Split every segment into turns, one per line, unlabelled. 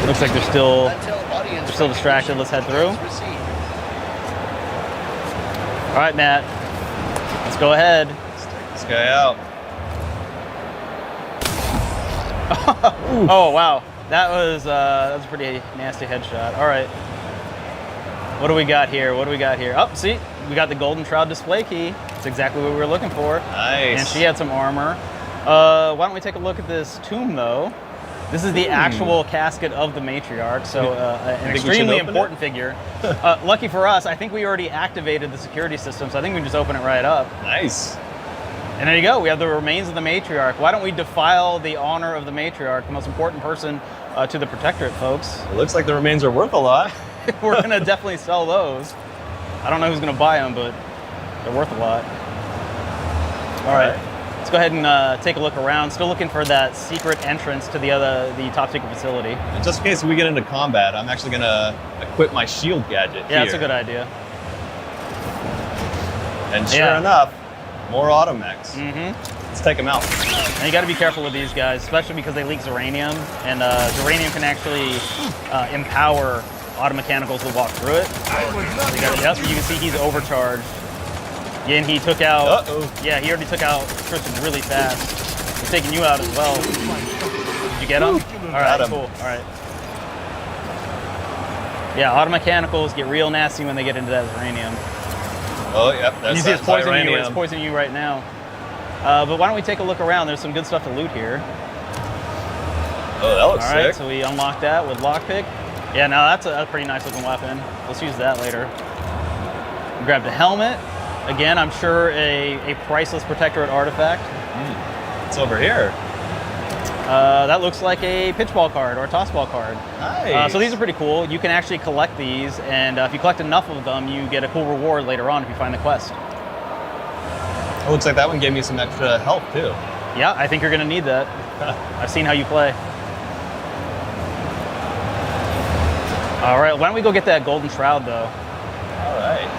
Looks like they're still distracted. Let's head through. All right, Matt. Let's go ahead.
Let's take this guy out.
Oh wow, that was a pretty nasty headshot. All right. What do we got here? What do we got here? Oh, see, we got the Golden Shroud display key. That's exactly what we were looking for.
Nice.
And she had some armor. Why don't we take a look at this tomb, though? This is the actual casket of the matriarch, so an extremely important figure. Lucky for us, I think we already activated the security system, so I think we can just open it right up.
Nice.
And there you go. We have the remains of the matriarch. Why don't we defile the honor of the matriarch, the most important person to the Protectorate, folks?
It looks like the remains are worth a lot.
We're gonna definitely sell those. I don't know who's gonna buy them, but they're worth a lot. All right, let's go ahead and take a look around. Still looking for that secret entrance to the top secret facility.
And just in case we get into combat, I'm actually gonna equip my shield gadget
Yeah,
here.
that's a good idea.
And sure enough, more automechs. Let's take them out.
And you got to be careful with these guys, especially because they leak Zeranium, and Zeranium can actually empower automechanicals to walk through it. Yep, you can see he's overcharged. Yeah, and he took out. Yeah, he already took out Tristan really fast. He's taking you out as well. Did you get him? All right, cool. All right. Yeah, automechanicals get real nasty when they get into that Zeranium.
Oh, yep.
You see it's poisoning you. It's poisoning you right now. But why don't we take a look around? There's some good stuff to loot here.
Oh, that looks sick.
All right, so we unlocked that with lockpick. Yeah, now that's a pretty nice looking weapon. Let's use that later. We grabbed a helmet. Again, I'm sure a priceless Protectorate artifact.
It's over here.
That looks like a pitchball card or a tossball card.
Nice.
So these are pretty cool. You can actually collect these, and if you collect enough of them, you get a cool reward later on if you find the quest.
It looks like that one gave me some extra health too.
Yeah, I think you're gonna need that. I've seen how you play. All right, why don't we go get that Golden Shroud, though?
All right.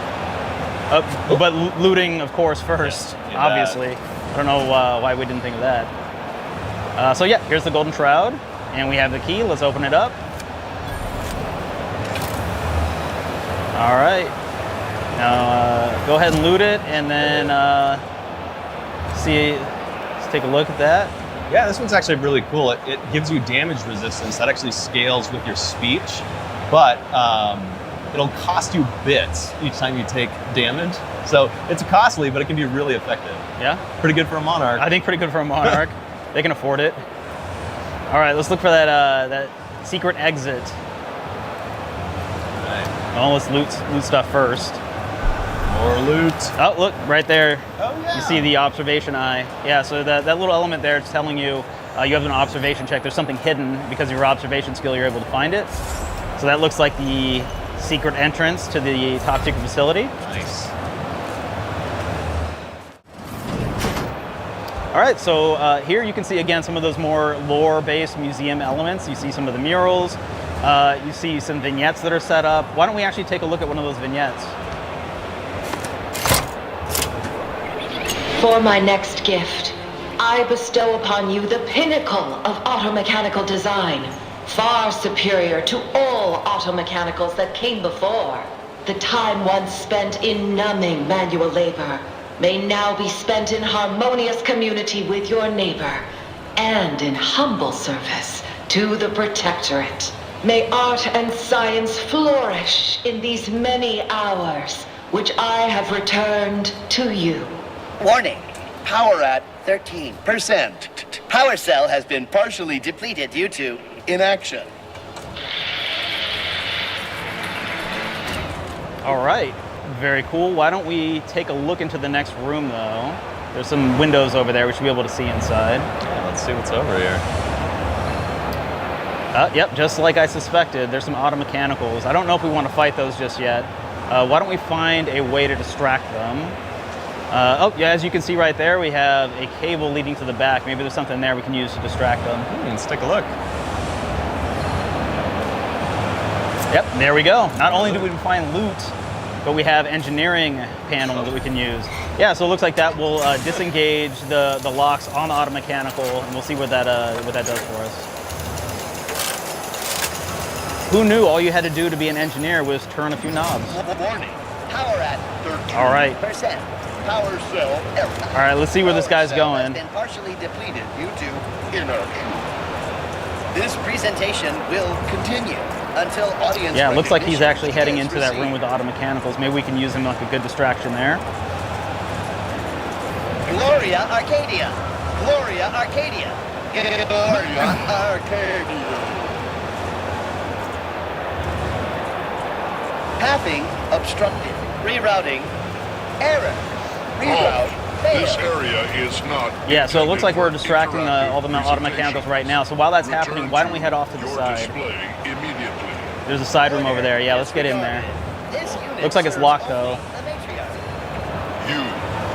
But looting, of course, first, obviously. I don't know why we didn't think of that. So yeah, here's the Golden Shroud, and we have the key. Let's open it up. All right. Now, go ahead and loot it, and then let's take a look at that.
Yeah, this one's actually really cool. It gives you damage resistance. That actually scales with your speech, but it'll cost you bits each time you take damage. So it's costly, but it can be really effective.
Yeah?
Pretty good for a Monarch.
I think pretty good for a Monarch. They can afford it. All right, let's look for that secret exit.
Right.
Well, let's loot stuff first.
More loot.
Oh, look, right there.
Oh, yeah.
You see the observation eye. Yeah, so that little element there is telling you you have an observation check. There's something hidden. Because of your observation skill, you're able to find it. So that looks like the secret entrance to the top secret facility.
Nice.
All right, so here you can see, again, some of those more lore-based museum elements. You see some of the murals. You see some vignettes that are set up. Why don't we actually take a look at one of those vignettes?
For my next gift, I bestow upon you the pinnacle of automechanical design, far superior to all automechanicals that came before. The time once spent in numbing manual labor may now be spent in harmonious community with your neighbor and in humble service to the Protectorate. May art and science flourish in these many hours which I have returned to you.
Warning, power at 13%. Power cell has been partially depleted due to inaction.
All right, very cool. Why don't we take a look into the next room, though? There's some windows over there. We should be able to see inside.
Yeah, let's see what's over here.
Yep, just like I suspected, there's some automechanicals. I don't know if we want to fight those just yet. Why don't we find a way to distract them? Oh, yeah, as you can see right there, we have a cable leading to the back. Maybe there's something there we can use to distract them.
Let's take a look.
Yep, there we go. Not only do we find loot, but we have engineering panel that we can use. Yeah, so it looks like that will disengage the locks on the automechanical, and we'll see what that does for us. Who knew all you had to do to be an engineer was turn a few knobs?
Warning. Power at 13%.
All right.
Power cell error.
All right, let's see where this guy's
Power cell
going.
has been partially depleted due to inertia. This presentation will continue until audience.
Yeah, it looks like he's
recognition
actually heading
is
into that room
received.
with the auto mechanicals. Maybe we can use him like a good distraction there.
Gloria Arcadia. Gloria Arcadia. Gloria Arcadia. Pathing obstructed. Rerouting. Error. Reroute.
This
Failed.
area is not.
Yeah, so it looks like we're
intended for
distracting
interactive
all the auto mechanicals right now. So while that's
Return
happening, why don't we head off to the
your
side?
display immediately.
There's a side room over there. Yeah, let's get in there.
This unit
Looks like it's
serves
locked, though.
only the matriarch.
You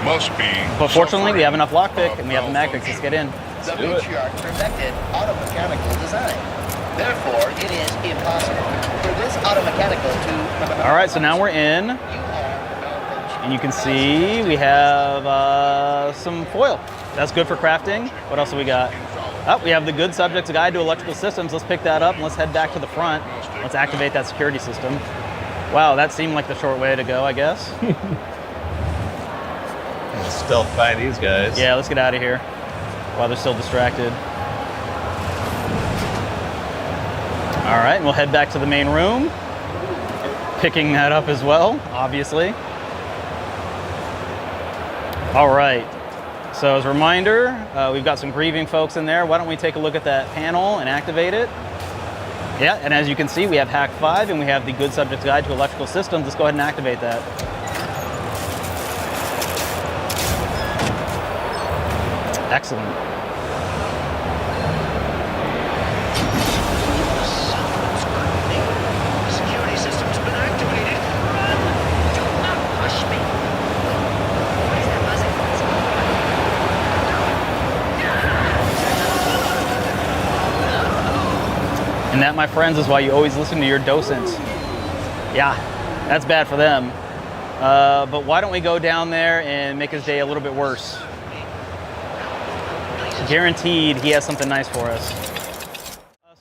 must be.
But fortunately, we have enough lockpick
suffering
and we have the
from
magnets. Let's get in.
The
do it.
matriarch perfected automechanical design. Therefore, it is impossible for this automechanical to.
All right, so now we're in.
You are
And you can see we have some foil. That's good for crafting. What else do we got? Oh, we have the Good Subjects Guide to Electrical Systems. Let's pick that up and let's head back to the front. Let's activate that security system. Wow, that seemed like the short way to go, I guess.
Stealth by these guys.
Yeah, let's get out of here while they're still distracted. All right, and we'll head back to the main room. Picking that up as well, obviously. All right, so as a reminder, we've got some grieving folks in there. Why don't we take a look at that panel and activate it? Yeah, and as you can see, we have Hack 5 and we have the Good Subjects Guide to Electrical Systems. Let's go ahead and activate that. Excellent.
Security system's been activated. Run! Do not push me. Why is that buzzing?
And that, my friends, is why you always listen to your docents. Yeah, that's bad for them. But why don't we go down there and make his day a little bit worse? Guaranteed he has something nice for us.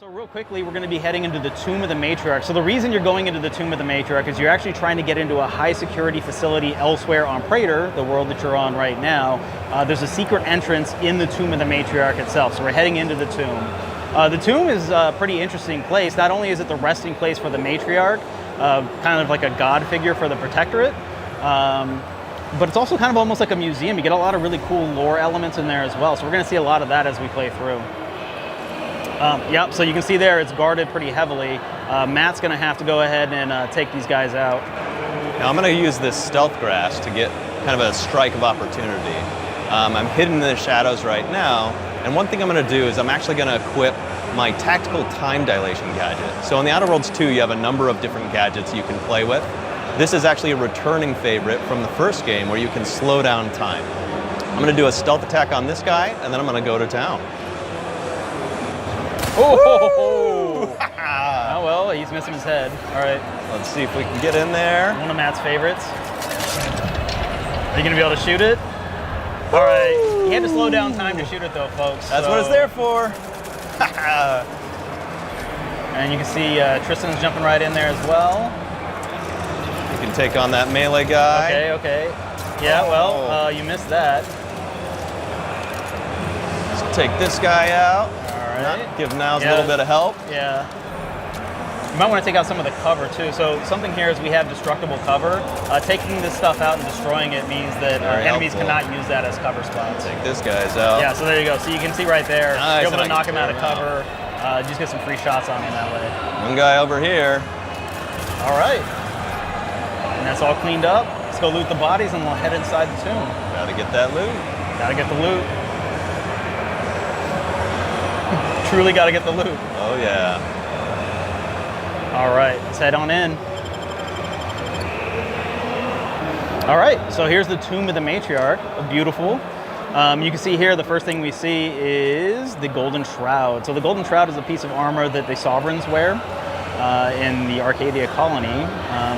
So real quickly, we're going to be heading into the Tomb of the Matriarch. So the reason you're going into the Tomb of the Matriarch is you're actually trying to get into a high security facility elsewhere on Praetor, the world that you're on right now. There's a secret entrance in the Tomb of the Matriarch itself. So we're heading into the tomb. The tomb is a pretty interesting place. Not only is it the resting place for the Matriarch, kind of like a god figure for the Protectorate, but it's also kind of almost like a museum. You get a lot of really cool lore elements in there as well. So we're going to see a lot of that as we play through. Yep, so you can see there it's guarded pretty heavily. Matt's going to have to go ahead and take these guys out.
Now I'm going to use this stealth grass to get kind of a strike of opportunity. I'm hidden in the shadows right now, and one thing I'm going to do is I'm actually going to equip my tactical time dilation gadget. So in the Outer Worlds 2, you have a number of different gadgets you can play with. This is actually a returning favorite from the first game where you can slow down time. I'm going to do a stealth attack on this guy, and then I'm going to go to town.
Oh, oh well, he's missing his head. All right,
Let's see if we can get in there.
one of Matt's favorites. Are you going to be able to shoot it? All right, he had to slow down time to shoot it though, folks.
That's what it's there for.
And you can see Tristan's jumping right in there as well.
You can take on that melee guy.
Okay, okay. Yeah, well, you missed that.
Let's take this guy out.
All right.
Give Niles
Yeah.
a little bit of help.
Yeah. You might want to take out some of the cover too. So something here is we have destructible cover. Taking this stuff out and destroying it means that our
Very
enemies
helpful.
cannot use that as cover spots.
Take this guy's out.
Yeah, so there you go. So you can see right there,
Nice,
you're able
and
to
I
knock
can
him out of
clear him
cover. Just get some free shots on him that way.
One guy over here.
All right. And that's all cleaned up. Let's go loot the bodies and we'll head inside the tomb.
Gotta get that loot.
Gotta get the loot. Truly gotta get the loot.
Oh yeah.
All right, let's head on in. All right, so here's the Tomb of the Matriarch. Beautiful. You can see here the first thing we see is the Golden Shroud. So the Golden Shroud is a piece of armor that the Sovereigns wear in the Arcadia colony.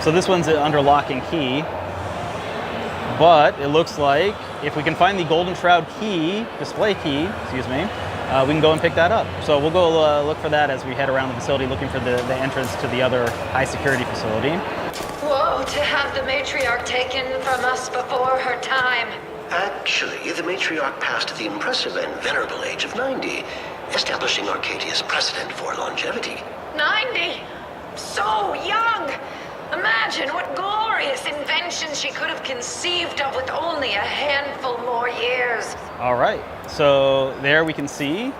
So this one's under lock and key. But it looks like if we can find the Golden Shroud key, display key, excuse me, we can go and pick that up. So we'll go look for that as we head around the facility looking for the entrance to the other high security facility.
Whoa, to have the matriarch taken from us before her time.
Actually, the matriarch passed at the impressive and venerable age of 90, establishing Arcadia's precedent for longevity.
90? So young! Imagine what glorious inventions she could have conceived of with only a handful more years.
All right, so there we can see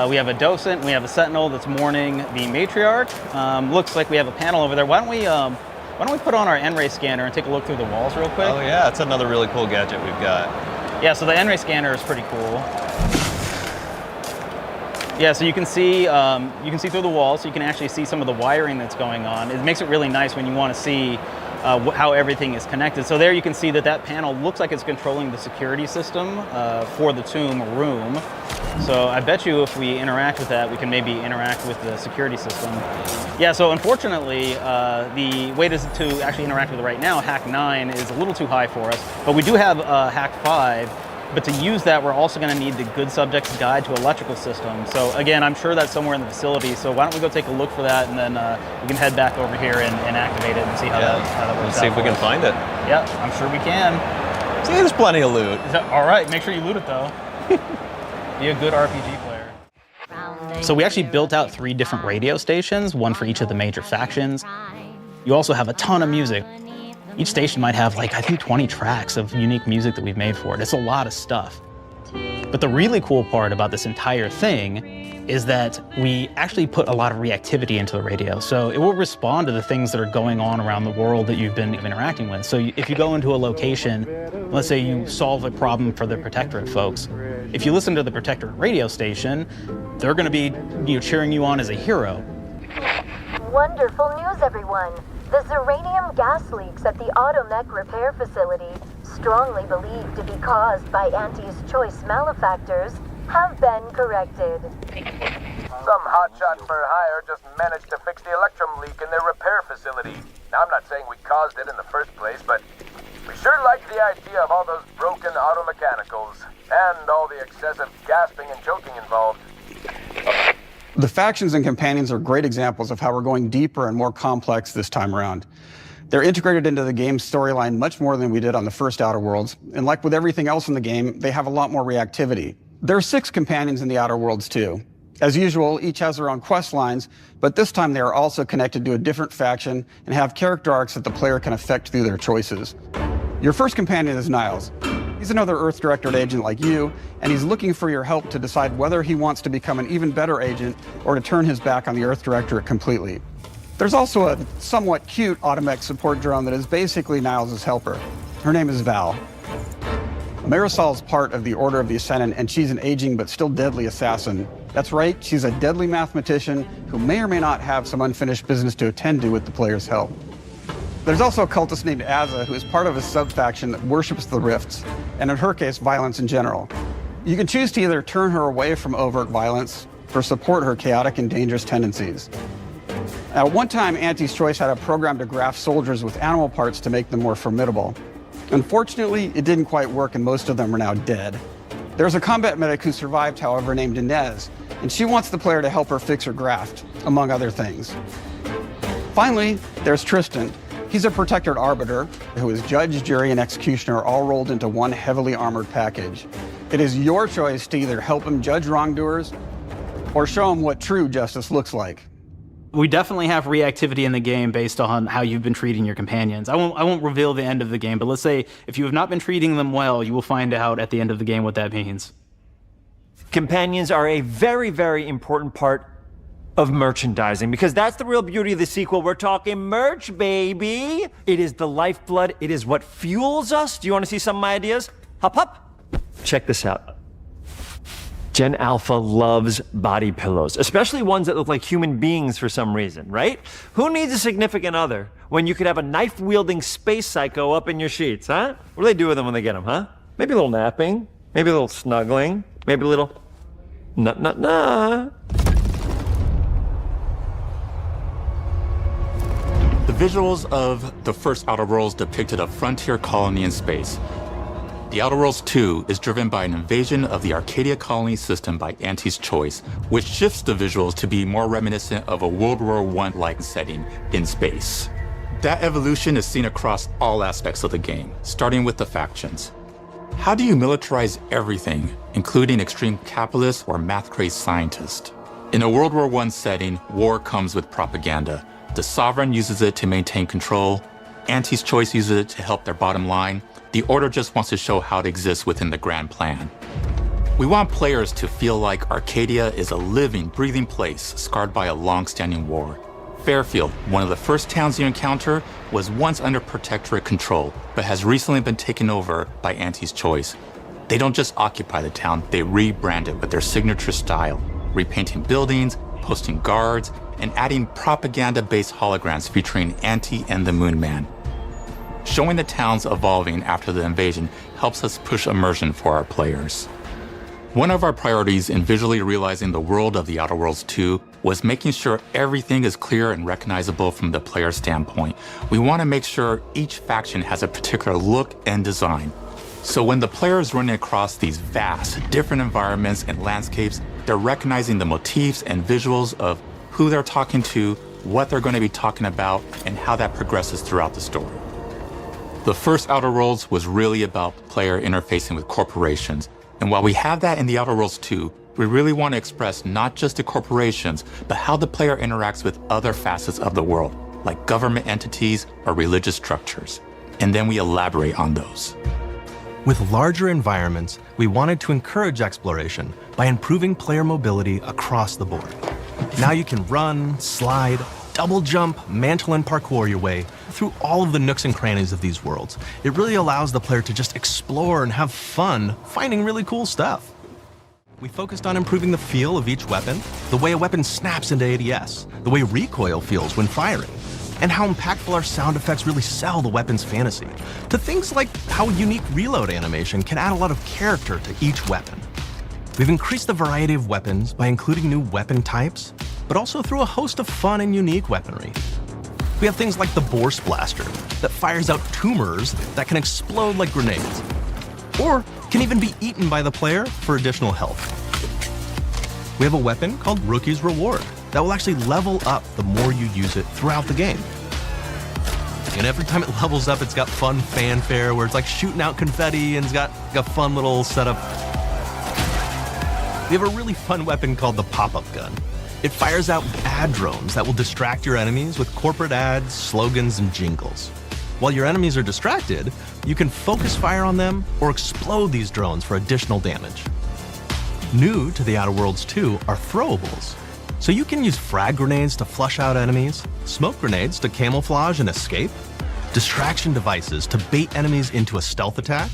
we have a docent, we have a sentinel that's mourning the matriarch. Looks like we have a panel over there. Why don't we put on our N-ray scanner and take a look through the walls real quick?
Oh yeah, that's another really cool gadget we've got.
Yeah, so the N-ray scanner is pretty cool. Yeah, so you can see through the walls, so you can actually see some of the wiring that's going on. It makes it really nice when you want to see how everything is connected. So there you can see that panel looks like it's controlling the security system for the tomb room. So I bet you if we interact with that, we can maybe interact with the security system. Yeah, so unfortunately, the way to actually interact with it right now, Hack 9, is a little too high for us. But we do have Hack 5. But to use that, we're also going to need the Good Subject's Guide to Electrical Systems. So again, I'm sure that's somewhere in the facility. So why don't we go take a look for that, and then we can head back over here and activate it and see how that works.
Let's see if we can find it.
Yeah, I'm sure we can.
See, there's plenty of loot.
All right, make sure you loot it though. Be a good RPG player. So we actually built out 3 different radio stations, one for each of the major factions. You also have a ton of music. Each station might have, like, I think 20 tracks of unique music that we've made for it. It's a lot of stuff. But the really cool part about this entire thing is that we actually put a lot of reactivity into the radio. So it will respond to the things that are going on around the world that you've been interacting with. So if you go into a location, let's say you solve a problem for the Protectorate folks, if you listen to the Protectorate radio station, they're going to be cheering you on as a hero.
Wonderful news, everyone. The Zeranium gas leaks at the Automech repair facility, strongly believed to be caused by Auntie's choice malefactors, have been corrected.
Some hotshot for hire just managed to fix the electrum leak in their repair facility. Now, I'm not saying we caused it in the first place, but we sure like the idea of all those broken auto mechanicals and all the excessive gasping and choking involved.
The factions and companions are great examples of how we're going deeper and more complex this time around. They're integrated into the game's storyline much more than we did on the first Outer Worlds, and like with everything else in the game, they have a lot more reactivity. There are 6 companions in the Outer Worlds too. As usual, each has their own quest lines, but this time they are also connected to a different faction and have character arcs that the player can affect through their choices. Your first companion is Niles. He's another Earth Directorate agent like you, and he's looking for your help to decide whether he wants to become an even better agent or to turn his back on the Earth Directorate completely. There's also a somewhat cute Automech support drone that is basically Niles' helper. Her name is Val. Marisol's part of the Order of the Ascendant, and she's an aging but still deadly assassin. That's right, she's a deadly mathematician who may or may not have some unfinished business to attend to with the player's help. There's also a cultist named Azza, who is part of a sub-faction that worships the rifts, and in her case, violence in general. You can choose to either turn her away from overt violence or support her chaotic and dangerous tendencies. At one time, Auntie's Choice had a program to graft soldiers with animal parts to make them more formidable. Unfortunately, it didn't quite work, and most of them are now dead. There's a combat medic who survived, however, named Inez, and she wants the player to help her fix her graft, among other things. Finally, there's Tristan. He's a protected arbiter who is judge, jury, and executioner all rolled into one heavily armored package. It is your choice to either help him judge wrongdoers or show him what true justice looks like.
We definitely have reactivity in the game based on how you've been treating your companions. I won't reveal the end of the game, but let's say if you have not been treating them well, you will find out at the end of the game what that means.
Companions are a very, very important part of merchandising, because that's the real beauty of the sequel. We're talking merch, baby. It is the lifeblood. It is what fuels us. Do you want to see some of my ideas? Hop, hop. Check this out. Gen Alpha loves body pillows, especially ones that look like human beings for some reason, right? Who needs a significant other when you could have a knife-wielding space psycho up in your sheets, huh? What do they do with them when they get them, huh? Maybe a little napping, maybe a little snuggling, maybe a little nut. The
The visuals of the first Outer Worlds depicted a frontier colony in space. The Outer Worlds 2 is driven by an invasion of the Arcadia colony system by Anti's choice, which shifts the visuals to be more reminiscent of a World War I-like setting in space. That evolution is seen across all aspects of the game, starting with the factions. How do you militarize everything, including extreme capitalists or math-crazed scientists? In a World War I setting, war comes with propaganda. The Sovereign uses it to maintain control. Anti's choice uses it to help their bottom line. The Order just wants to show how it exists within the grand plan. We want players to feel like Arcadia is a living, breathing place scarred by a long-standing war. Fairfield, one of the first towns you encounter, was once under Protectorate control, but has recently been taken over by Anti's choice. They don't just occupy the town, they rebrand it with their signature style, repainting buildings, posting guards, and adding propaganda-based holograms featuring Anti and the Moon Man. Showing the towns evolving after the invasion helps us push immersion for our players. One of our priorities in visually realizing the world of the Outer Worlds 2 was making sure everything is clear and recognizable from the player standpoint. We want to make sure each faction has a particular look and design. So when the player is running across these vast, different environments and landscapes, they're recognizing the motifs and visuals of who they're talking to, what they're going to be talking about, and how that progresses throughout the story. The first Outer Worlds was really about the player interfacing with corporations. And while we have that in the Outer Worlds 2, we really want to express not just the corporations, but how the player interacts with other facets of the world, like government entities or religious structures. And then we elaborate on those.
With larger environments, we wanted to encourage exploration by improving player mobility across the board. Now you can run, slide, double jump, mantle, and parkour your way through all of the nooks and crannies of these worlds. It really allows the player to just explore and have fun finding really cool stuff. We focused on improving the feel of each weapon, the way a weapon snaps into ADS, the way recoil feels when firing, and how impactful our sound effects really sell the weapon's fantasy, to things like how unique reload animation can add a lot of character to each weapon. We've increased the variety of weapons by including new weapon types, but also through a host of fun and unique weaponry. We have things like the Bourse Blaster that fires out tumors that can explode like grenades, or can even be eaten by the player for additional health. We have a weapon called Rookie's Reward that will actually level up the more you use it throughout the game. And every time it levels up, it's got fun fanfare where it's like shooting out confetti and it's got a fun little setup. We have a really fun weapon called the Pop-Up Gun. It fires out ad drones that will distract your enemies with corporate ads, slogans, and jingles. While your enemies are distracted, you can focus fire on them or explode these drones for additional damage. New to the Outer Worlds 2 are throwables. So you can use frag grenades to flush out enemies, smoke grenades to camouflage and escape, distraction devices to bait enemies into a stealth attack,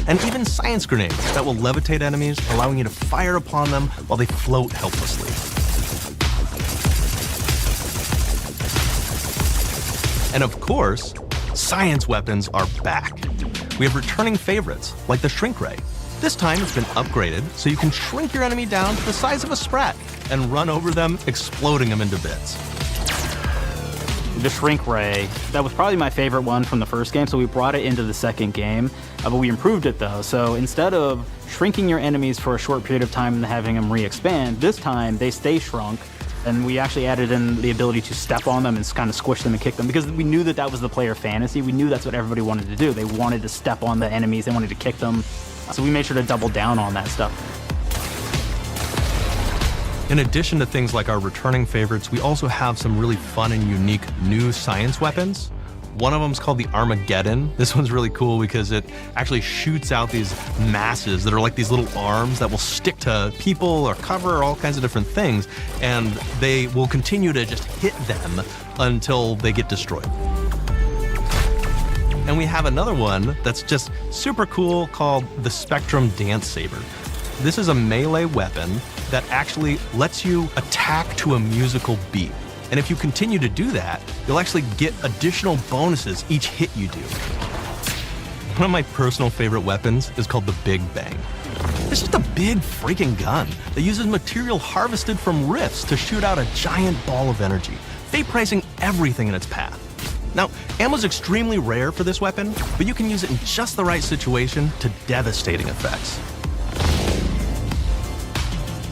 and even science grenades that will levitate enemies, allowing you to fire upon them while they float helplessly. And of course, science weapons are back. We have returning favorites, like the Shrink Ray. This time it's been upgraded so you can shrink your enemy down to the size of a sprat and run over them, exploding them into bits.
The Shrink Ray, that was probably my favorite one from the first game, so we brought it into the second game, but we improved it though. So instead of shrinking your enemies for a short period of time and having them re-expand, this time they stay shrunk, and we actually added in the ability to step on them and kind of squish them and kick them, because we knew that was the player fantasy. We knew that's what everybody wanted to do. They wanted to step on the enemies, they wanted to kick them, so we made sure to double down on that stuff.
In addition to things like our returning favorites, we also have some really fun and unique new science weapons. One of them is called the Armageddon. This one's really cool because it actually shoots out these masses that are like these little arms that will stick to people or cover or all kinds of different things, and they will continue to just hit them until they get destroyed. And we have another one that's just super cool called the Spectrum Dance Saber. This is a melee weapon that actually lets you attack to a musical beat. And if you continue to do that, you'll actually get additional bonuses each hit you do. One of my personal favorite weapons is called the Big Bang. It's just a big freaking gun that uses material harvested from rifts to shoot out a giant ball of energy, vaporizing everything in its path. Now, ammo's extremely rare for this weapon, but you can use it in just the right situation to devastating effects.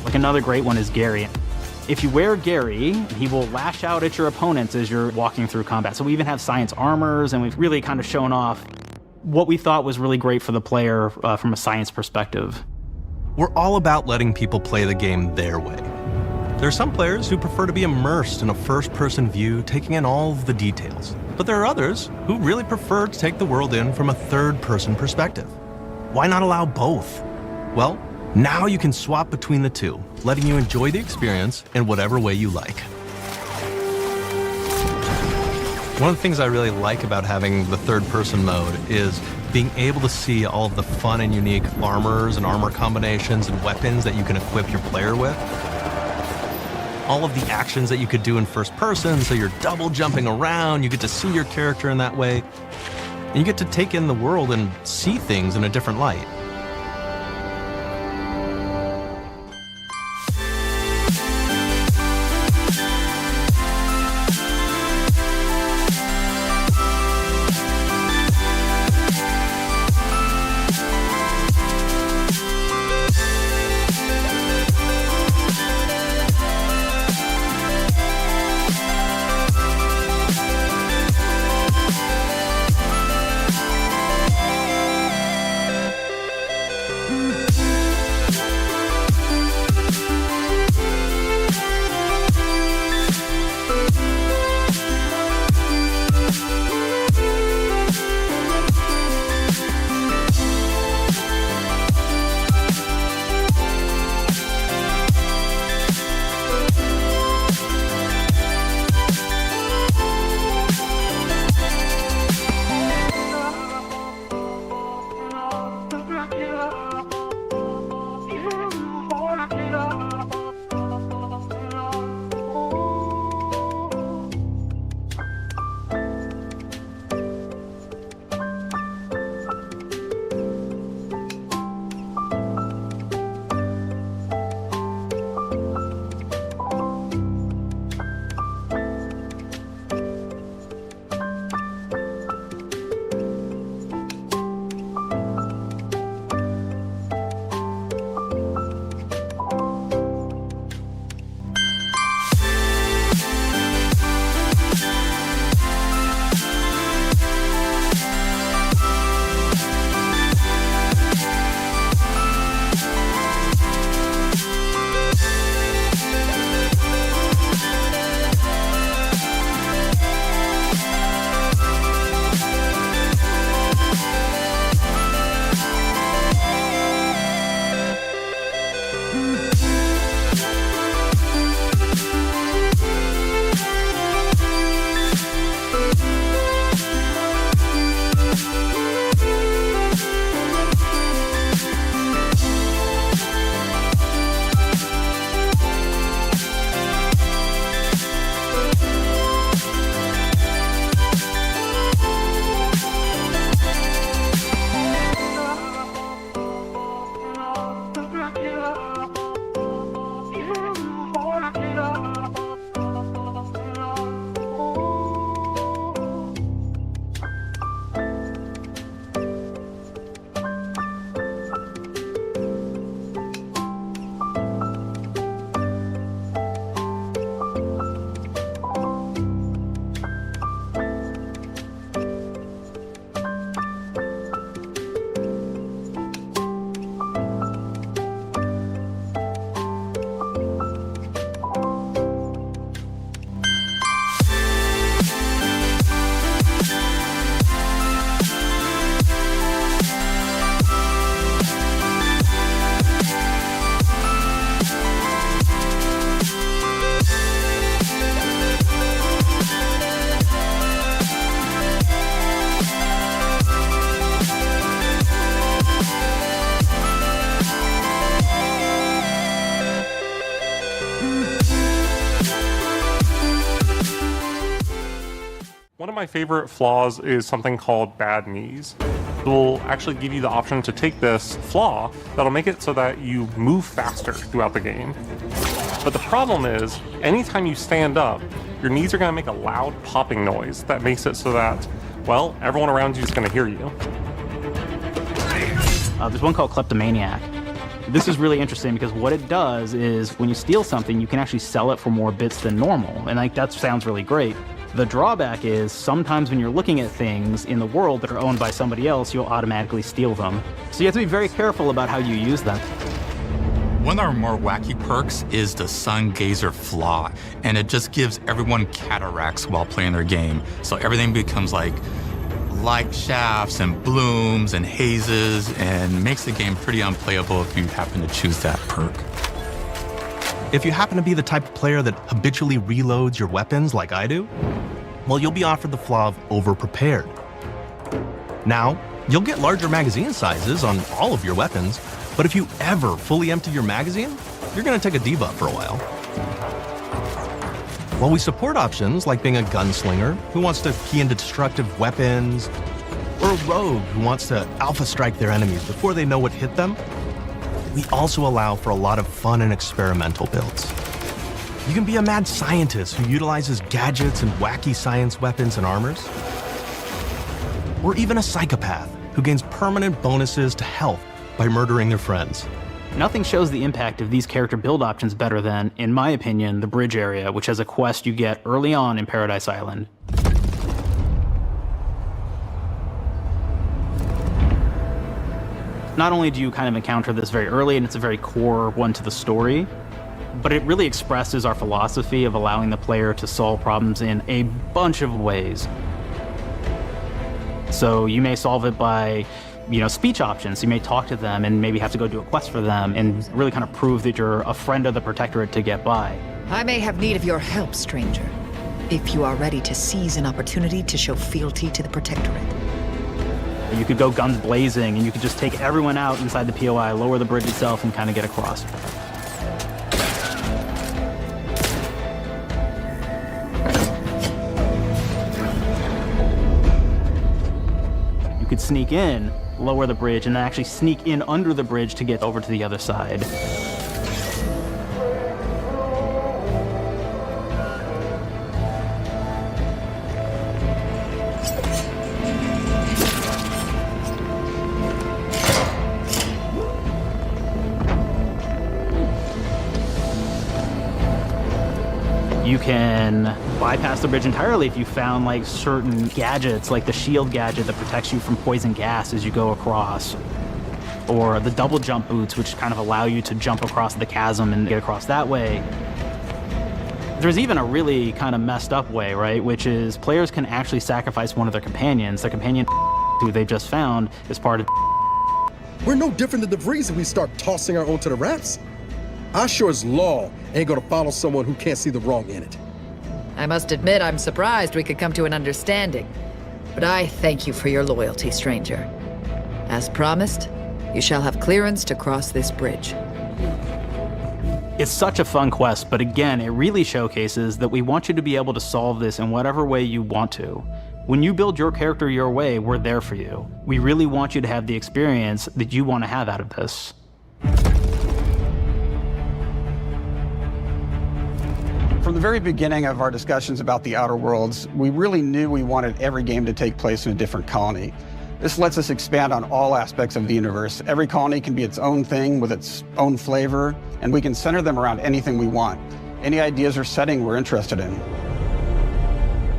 Like another great one is Gary. If you wear Gary, he will lash out at your opponents as you're walking through combat. So we even have science armors, and we've really kind of shown off what we thought was really great for the player from a science perspective.
We're all about letting people play the game their way. There are some players who prefer to be immersed in a first-person view, taking in all of the details. But there are others who really prefer to take the world in from a third-person perspective. Why not allow both? Well, now you can swap between the two, letting you enjoy the experience in whatever way you like. One of the things I really like about having the third-person mode is being able to see all of the fun and unique armors and armor combinations and weapons that you can equip your player with. All of the actions that you could do in first person, so you're double jumping around, you get to see your character in that way, and you get to take in the world and see things in a different light.
One of my favorite flaws is something called bad knees. will actually give you the option to take this flaw that'll make it so that you move faster throughout the game. But the problem is, anytime you stand up, your knees are going to make a loud popping noise that makes it so that, well, everyone around you is going to hear you.
There's one called Kleptomaniac. This is really interesting because what it does is when you steal something, you can actually sell it for more bits than normal. And like that sounds really great. The drawback is sometimes when you're looking at things in the world that are owned by somebody else, you'll automatically steal them. So you have to be very careful about how you use them.
One of our more wacky perks is the Sun Gazer Flaw, and it just gives everyone cataracts while playing their game. So everything becomes like light shafts and blooms and hazes, and makes the game pretty unplayable if you happen to choose that perk.
If you happen to be the type of player that habitually reloads your weapons like I do, well, you'll be offered the flaw of overprepared. Now, you'll get larger magazine sizes on all of your weapons, but if you ever fully empty your magazine, you're gonna take a debuff for a while. While we support options like being a gunslinger who wants to key into destructive weapons, or a rogue who wants to alpha strike their enemies before they know what hit them, we also allow for a lot of fun and experimental builds. You can be a mad scientist who utilizes gadgets and wacky science weapons and armors, or even a psychopath who gains permanent bonuses to health by murdering their friends.
Nothing shows the impact of these character build options better than, in my opinion, the bridge area, which has a quest you get early on in Paradise Island. Not only do you kind of encounter this very early, and it's a very core one to the story, but it really expresses our philosophy of allowing the player to solve problems in a bunch of ways. So you may solve it by, speech options. You may talk to them and maybe have to go do a quest for them and really kind of prove that you're a friend of the Protectorate to get by.
I may have need of your help, stranger, if you are ready to seize an opportunity to show fealty to the Protectorate.
You could go guns blazing and you could just take everyone out inside the POI, lower the bridge itself, and kind of get across. You could sneak in, lower the bridge, and then actually sneak in under the bridge to get over to the other side. You can bypass the bridge entirely if you found like certain gadgets, like the shield gadget that protects you from poison gas as you go across, or the double jump boots, which kind of allow you to jump across the chasm and get across that way. There's even a really kind of messed up way, right? Which is players can actually sacrifice one of their companions. The companion who they just found is part of.
We're no different than the Breeze if we start tossing our own to the raps. I sure as law ain't gonna follow someone who can't see the wrong in it.
I must admit I'm surprised we could come to an understanding. But I thank you for your loyalty, stranger. As promised, you shall have clearance to cross this bridge.
It's such a fun quest, but again, it really showcases that we want you to be able to solve this in whatever way you want to. When you build your character your way, we're there for you. We really want you to have the experience that you want to have out of this.
From the very beginning of our discussions about the Outer Worlds, we really knew we wanted every game to take place in a different colony. This lets us expand on all aspects of the universe. Every colony can be its own thing with its own flavor, and we can center them around anything we want, any ideas or setting we're interested in.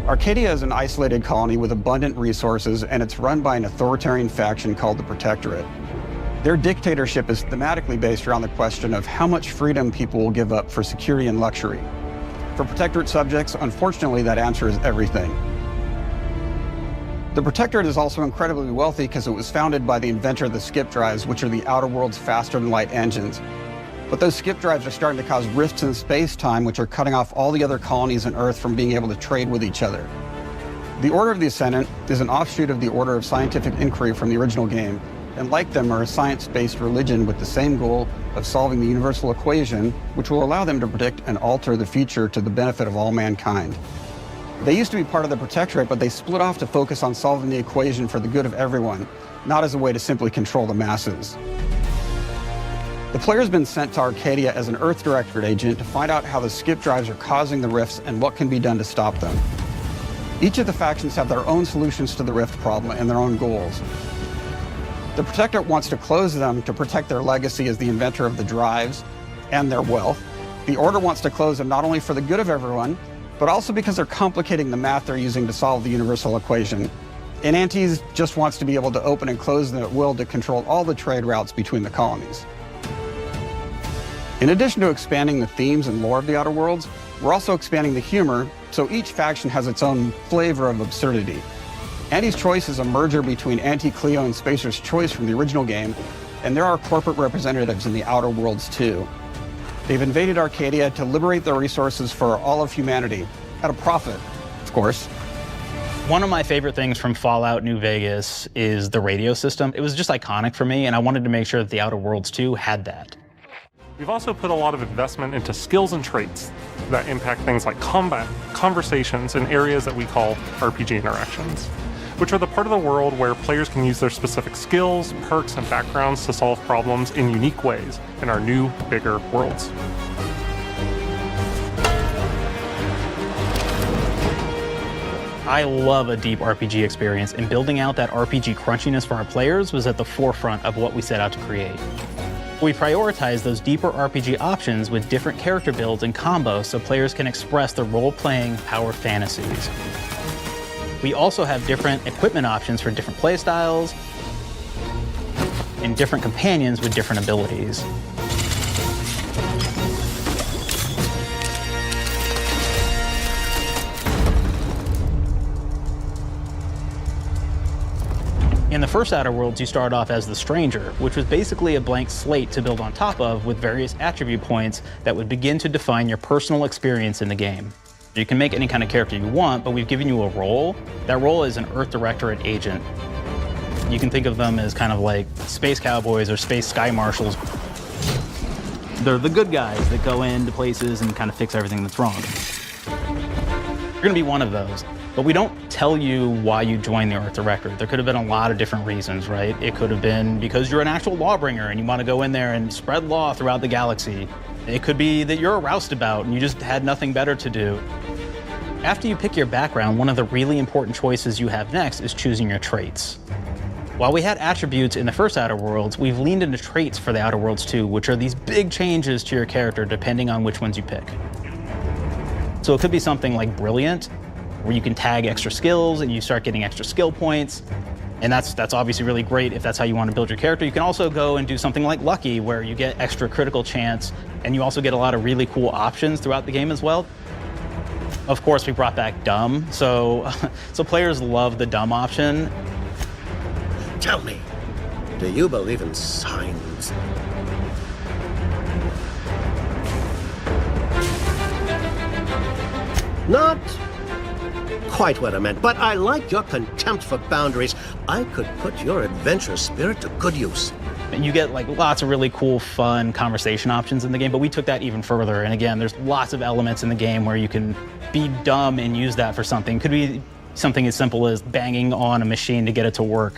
Arcadia is an isolated colony with abundant resources, and it's run by an authoritarian faction called the Protectorate. Their dictatorship is thematically based around the question of how much freedom people will give up for security and luxury. For Protectorate subjects, unfortunately, that answer is everything. The Protectorate is also incredibly wealthy because it was founded by the inventor of the skip drives, which are the Outer World's faster-than-light engines. But those skip drives are starting to cause rifts in space-time, which are cutting off all the other colonies on Earth from being able to trade with each other. The Order of the Ascendant is an offshoot of the Order of Scientific Inquiry from the original game, and like them are a science-based religion with the same goal of solving the universal equation, which will allow them to predict and alter the future to the benefit of all mankind. They used to be part of the Protectorate, but they split off to focus on solving the equation for the good of everyone, not as a way to simply control the masses. The player's been sent to Arcadia as an Earth Directorate agent to find out how the skip drives are causing the rifts and what can be done to stop them. Each of the factions have their own solutions to the rift problem and their own goals. The Protectorate wants to close them to protect their legacy as the inventor of the drives and their wealth. The Order wants to close them not only for the good of everyone, but also because they're complicating the math they're using to solve the universal equation. And Antes just wants to be able to open and close them at will to control all the trade routes between the colonies. In addition to expanding the themes and lore of the Outer Worlds, we're also expanding the humor, so each faction has its own flavor of absurdity. Anti's Choice is a merger between Anti-Cleo and Spacer's Choice from the original game, and there are corporate representatives in the Outer Worlds too. They've invaded Arcadia to liberate their resources for all of humanity, at a profit, of course.
One of my favorite things from Fallout New Vegas is the radio system. It was just iconic for me, and I wanted to make sure that the Outer Worlds 2 had that.
We've also put a lot of investment into skills and traits that impact things like combat, conversations, and areas that we call RPG interactions, which are the part of the world where players can use their specific skills, perks, and backgrounds to solve problems in unique ways in our new, bigger worlds.
I love a deep RPG experience, and building out that RPG crunchiness for our players was at the forefront of what we set out to create. We prioritize those deeper RPG options with different character builds and combos so players can express their role-playing power fantasies. We also have different equipment options for different playstyles and different companions with different abilities. In the first Outer Worlds, you start off as the Stranger, which was basically a blank slate to build on top of with various attribute points that would begin to define your personal experience in the game. You can make any kind of character you want, but we've given you a role. That role is an Earth Directorate agent. You can think of them as kind of like space cowboys or space sky marshals. They're the good guys that go into places and kind of fix everything that's wrong. You're gonna be one of those. But we don't tell you why you joined the Earth Directorate. There could have been a lot of different reasons, right? It could have been because you're an actual lawbringer and you want to go in there and spread law throughout the galaxy. It could be that you're a roustabout and you just had nothing better to do. After you pick your background, one of the really important choices you have next is choosing your traits. While we had attributes in the first Outer Worlds, we've leaned into traits for the Outer Worlds 2, which are these big changes to your character depending on which ones you pick. So it could be something like Brilliant, where you can tag extra skills and you start getting extra skill points. And that's obviously really great if that's how you want to build your character. You can also go and do something like Lucky, where you get extra critical chance, and you also get a lot of really cool options throughout the game as well. Of course, we brought back Dumb, so players love the Dumb option.
Tell me, do you believe in signs? Not quite what I meant, but I like your contempt for boundaries. I could put your adventurous spirit to good use.
You get like lots of really cool, fun conversation options in the game, but we took that even further. And again, there's lots of elements in the game where you can be dumb and use that for something. Could be something as simple as banging on a machine to get it to work.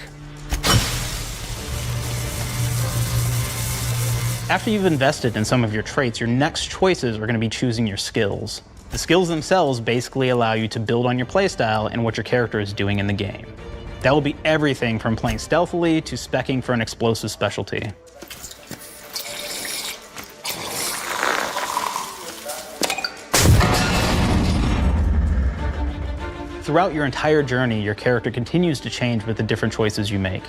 After you've invested in some of your traits, your next choices are going to be choosing your skills. The skills themselves basically allow you to build on your playstyle and what your character is doing in the game. That will be everything from playing stealthily to speccing for an explosive specialty. Throughout your entire journey, your character continues to change with the different choices you make.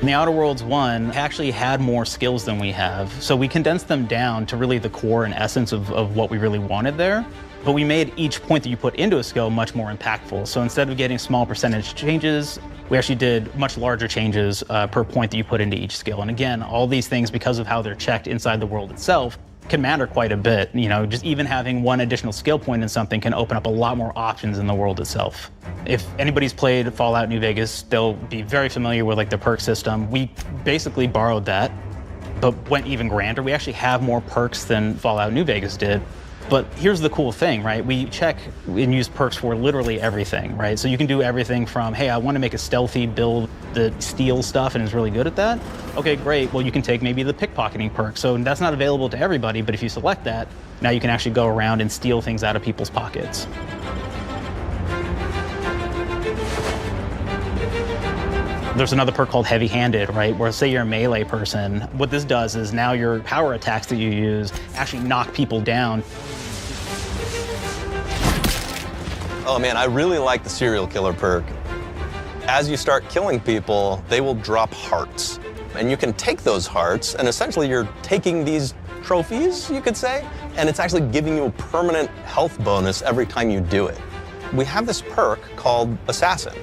In the Outer Worlds 1, actually had more skills than we have, so we condensed them down to really the core and essence of what we really wanted there. But we made each point that you put into a skill much more impactful. So instead of getting small percentage changes, we actually did much larger changes per point that you put into each skill. And again, all these things, because of how they're checked inside the world itself, can matter quite a bit. You know, just even having one additional skill point in something can open up a lot more options in the world itself. If anybody's played Fallout New Vegas, they'll be very familiar with like the perk system. We basically borrowed that, but went even grander. We actually have more perks than Fallout New Vegas did. But here's the cool thing, right? We check and use perks for literally everything, right? So you can do everything from, hey, I want to make a stealthy build that steals stuff and is really good at that. Okay, great. Well, you can take maybe the pickpocketing perk. So that's not available to everybody, but if you select that, now you can actually go around and steal things out of people's pockets. There's another perk called heavy-handed, right? Where say you're a melee person, what this does is now your power attacks that you use actually knock people down.
Oh man, I really like the serial killer perk. As you start killing people, they will drop hearts. And you can take those hearts, and essentially you're taking these trophies, you could say, and it's actually giving you a permanent health bonus every time you do it. We have this perk called Assassin.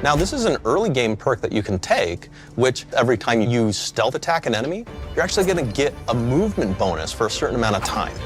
Now, this is an early game perk that you can take, which every time you stealth attack an enemy, you're actually going to get a movement bonus for a certain amount of time.